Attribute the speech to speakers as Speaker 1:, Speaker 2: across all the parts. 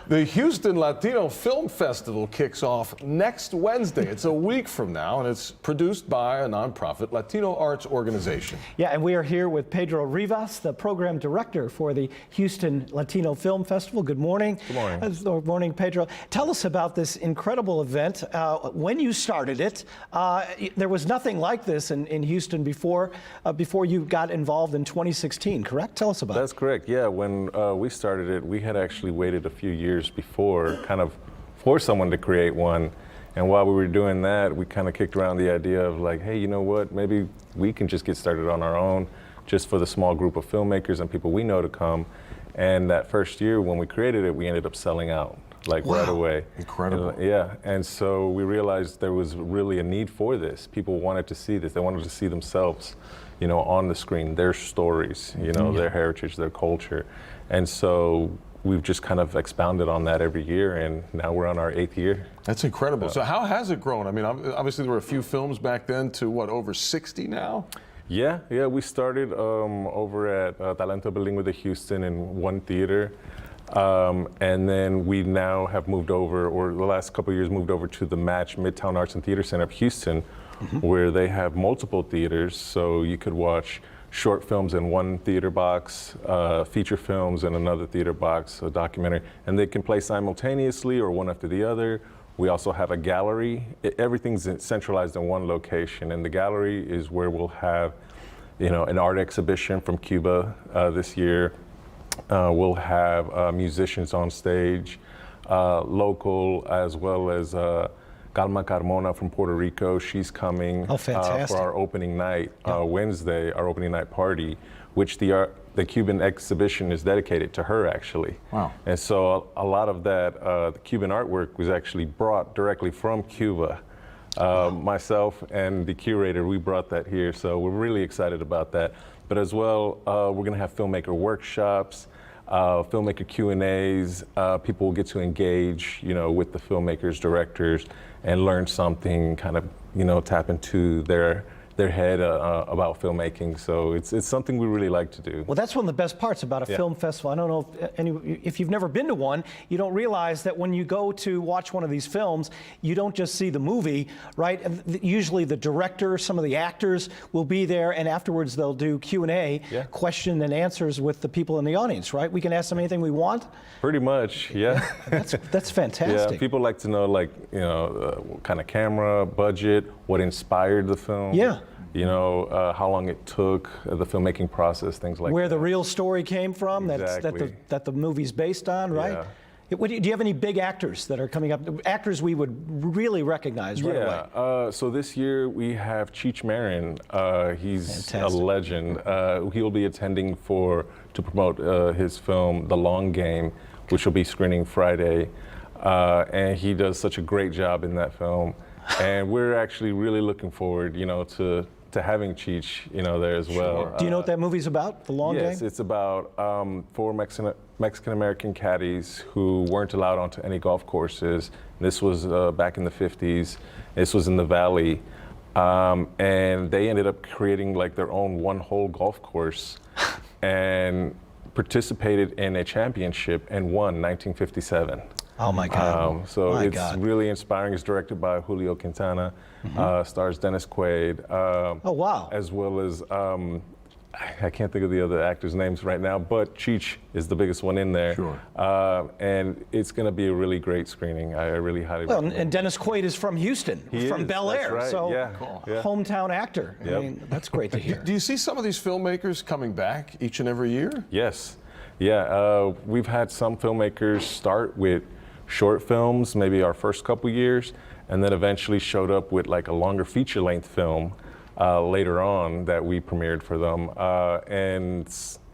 Speaker 1: The Houston Latino Film Festival kicks off next Wednesday. It's a week from now, and it's produced by a nonprofit Latino arts organization.
Speaker 2: Yeah, and we are here with Pedro Rivas, the program director for the Houston Latino Film Festival. Good morning.
Speaker 1: Good morning.
Speaker 2: Good morning, Pedro. Tell us about this incredible event. When you started it, there was nothing like this in Houston before you got involved in 2016, correct? Tell us about it.
Speaker 3: That's correct, yeah. When we started it, we had actually waited a few years before, kind of for someone to create one. And while we were doing that, we kind of kicked around the idea of like, hey, you know what, maybe we can just get started on our own, just for the small group of filmmakers and people we know to come. And that first year when we created it, we ended up selling out, like right away.
Speaker 1: Incredible.
Speaker 3: Yeah, and so we realized there was really a need for this. People wanted to see this. They wanted to see themselves, you know, on the screen, their stories, you know, their heritage, their culture. And so we've just kind of expounded on that every year, and now we're on our 8th year.
Speaker 1: That's incredible. So how has it grown? I mean, obviously there were a few films back then to what, over 60 now?
Speaker 3: Yeah, we started over at Talento Bilingüe de Houston in one theater. And then we now have moved over, or the last couple of years moved over to the Match Midtown Arts and Theater Center of Houston, where they have multiple theaters, so you could watch short films in one theater box, feature films in another theater box, a documentary, and they can play simultaneously or one after the other. We also have a gallery. Everything's centralized in one location, and the gallery is where we'll have, you know, an art exhibition from Cuba this year. We'll have musicians on stage, local, as well as Calma Carmona from Puerto Rico. She's coming for our opening night, Wednesday, our opening night party, which the Cuban exhibition is dedicated to her, actually.
Speaker 1: Wow.
Speaker 3: And so a lot of that, the Cuban artwork was actually brought directly from Cuba. Myself and the curator, we brought that here, so we're really excited about that. But as well, we're gonna have filmmaker workshops, filmmaker Q&As. People will get to engage, you know, with the filmmakers, directors, and learn something, kind of, you know, tap into their head about filmmaking. So it's something we really like to do.
Speaker 2: Well, that's one of the best parts about a film festival. I don't know if you've never been to one, you don't realize that when you go to watch one of these films, you don't just see the movie, right? Usually the director, some of the actors will be there, and afterwards they'll do Q&A, question and answers with the people in the audience, right? We can ask them anything we want?
Speaker 3: Pretty much, yeah.
Speaker 2: That's fantastic.
Speaker 3: Yeah, people like to know, like, you know, what kind of camera, budget, what inspired the film.
Speaker 2: Yeah.
Speaker 3: You know, how long it took, the filmmaking process, things like that.
Speaker 2: Where the real story came from,
Speaker 3: Exactly.
Speaker 2: that the movie's based on, right?
Speaker 3: Yeah.
Speaker 2: Do you have any big actors that are coming up? Actors we would really recognize right away.
Speaker 3: Yeah, so this year we have Cheech Marin. He's a legend. He'll be attending to promote his film, The Long Game, which will be screening Friday. And he does such a great job in that film. And we're actually really looking forward, you know, to having Cheech, you know, there as well.
Speaker 2: Do you know what that movie's about, The Long Game?
Speaker 3: Yes, it's about 4 Mexican-American caddies who weren't allowed onto any golf courses. This was back in the 50s. This was in the Valley. And they ended up creating like their own one-hole golf course and participated in a championship and won 1957.
Speaker 2: Oh my God!
Speaker 3: It's really inspiring. It's directed by Julio Quintana, stars Dennis Quaid.
Speaker 2: Oh wow!
Speaker 3: As well as I can't think of the other actors' names right now, but Cheech is the biggest one in there.
Speaker 1: Sure.
Speaker 3: And it's going to be a really great screening. I really highly recommend it.
Speaker 2: And Dennis Quaid is from Houston, from Bel Air,
Speaker 3: right.
Speaker 2: so
Speaker 3: Yeah.
Speaker 2: hometown actor.
Speaker 3: Yep.
Speaker 2: I mean, that's great to hear.
Speaker 1: Do you see some of these filmmakers coming back each and every year?
Speaker 3: Yes. Yeah. We've had some filmmakers start with short films, maybe our first couple years, and then eventually showed up with like a longer feature-length film later on that we premiered for them. And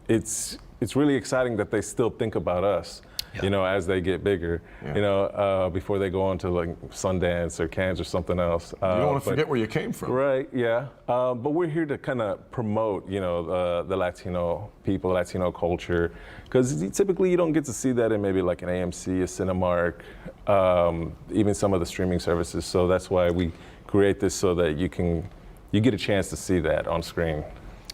Speaker 3: it's really exciting that they still think about us, you know, as they get bigger, you know, before they go on to like Sundance or Cannes or something else.
Speaker 1: You don't want to forget where you came from.
Speaker 3: Right, yeah. But we're here to kind of promote, you know, the Latino people, Latino culture, because typically you don't get to see that in maybe like an AMC, a Cinemark, even some of the streaming services. So that's why we create this so that you get a chance to see that on screen.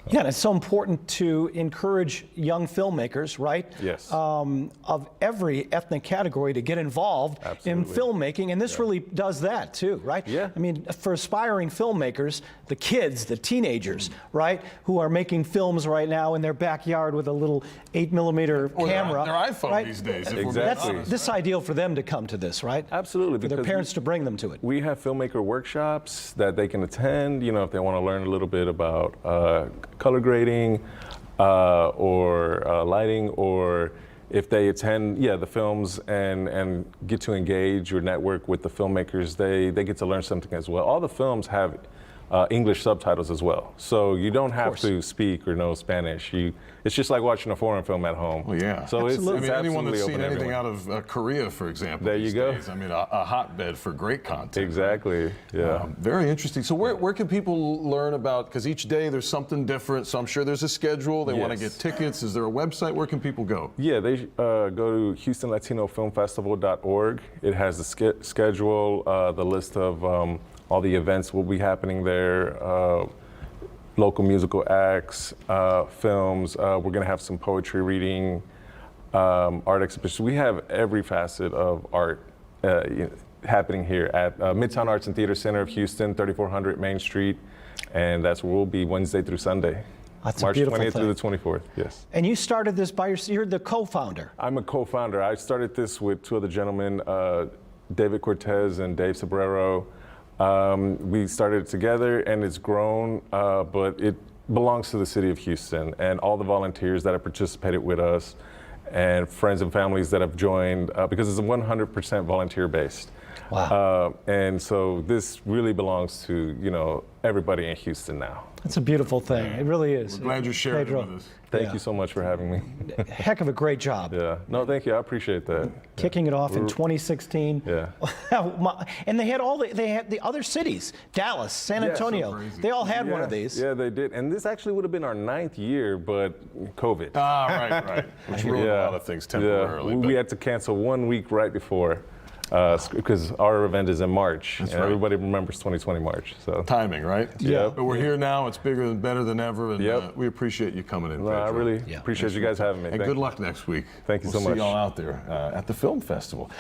Speaker 2: Yeah, and it's so important to encourage young filmmakers, right?
Speaker 3: Yes.
Speaker 2: Of every ethnic category to get involved in
Speaker 3: Absolutely.
Speaker 2: filmmaking, and this really does that too, right?
Speaker 3: Yeah.
Speaker 2: I mean, for aspiring filmmakers, the kids, the teenagers, right, who are making films right now in their backyard with a little 8mm
Speaker 1: Or
Speaker 2: camera.
Speaker 1: their iPhone
Speaker 2: right?
Speaker 1: these days. If we're being
Speaker 3: Exactly.
Speaker 1: honest.
Speaker 2: This ideal for them to come to this, right?
Speaker 3: Absolutely.
Speaker 2: For their
Speaker 3: because
Speaker 2: parents to bring them to it.
Speaker 3: we have filmmaker workshops that they can attend, if they want to learn a little bit about color grading or lighting, or if they attend, the films and get to engage or network with the filmmakers, they get to learn something as well. All the films have English subtitles as well, so you don't have to speak or know Spanish. It's just like watching a foreign film at home.
Speaker 1: Well, yeah.
Speaker 3: So
Speaker 2: Absolutely.
Speaker 3: it's
Speaker 1: I mean, anyone that's
Speaker 3: absolutely
Speaker 1: seen
Speaker 3: open to
Speaker 1: anything
Speaker 3: everyone.
Speaker 1: out of Korea, for example,
Speaker 3: There you
Speaker 1: these
Speaker 3: go.
Speaker 1: days, I mean, a hotbed for great content.
Speaker 3: Exactly. Yeah.
Speaker 1: Very interesting. So where can people learn about, because each day there's something different, so I'm sure there's a schedule. They want to
Speaker 3: Yes.
Speaker 1: get tickets. Is there a website? Where can people go?
Speaker 3: Yeah, they go to HoustonLatinoFilmFestival.org. It has the schedule, the list of all the events will be happening there, local musical acts, films. We're going to have some poetry reading, art exhibitions. We have every facet of art happening here at Midtown Arts and Theater Center of Houston, 3400 Main Street, and that's where we'll be Wednesday through Sunday.
Speaker 2: That's a
Speaker 3: March
Speaker 2: beautiful
Speaker 3: 20th
Speaker 2: thing.
Speaker 3: through the 24th, yes.
Speaker 2: And you started this by yourself. You're the co-founder.
Speaker 3: I'm a co-founder. I started this with two other gentlemen, David Cortez and Dave Sobrero. We started it together, and it's grown, but it belongs to the city of Houston and all the volunteers that have participated with us and friends and families that have joined, because it's 100% volunteer-based.
Speaker 2: Wow.
Speaker 3: And so this really belongs to, everybody in Houston now.
Speaker 2: That's a beautiful thing. It really is.
Speaker 1: We're glad you're sharing it
Speaker 2: Pedro,
Speaker 1: with us.
Speaker 3: Thank you so much for having me.
Speaker 2: heck of a great job.
Speaker 3: Yeah. No, thank you. I appreciate that.
Speaker 2: Kicking it off in 2016.
Speaker 3: Yeah.
Speaker 2: And they had the other cities, Dallas, San
Speaker 3: Yeah, so
Speaker 2: Antonio.
Speaker 1: crazy.
Speaker 2: They all had one of these.
Speaker 3: Yeah, they did. And this actually would have been our 9th year, but COVID.
Speaker 1: Ah, right. Which ruined a lot of things temporarily.
Speaker 3: Yeah.
Speaker 1: but-
Speaker 3: We had to cancel 1 week right before, because our event is in March, and
Speaker 1: right.
Speaker 3: everybody remembers 2020 March. So
Speaker 1: Timing, right?
Speaker 3: Yeah.
Speaker 1: But we're here now. It's bigger and better than ever, and
Speaker 3: Yep.
Speaker 1: we appreciate you coming in.
Speaker 3: no, I
Speaker 1: Pedro.
Speaker 3: really appreciate you guys having me.
Speaker 1: And
Speaker 3: Thank
Speaker 1: good
Speaker 3: you.
Speaker 1: luck next week.
Speaker 3: Thank you
Speaker 1: We'll
Speaker 3: so much.
Speaker 1: See y'all out there at the film festival.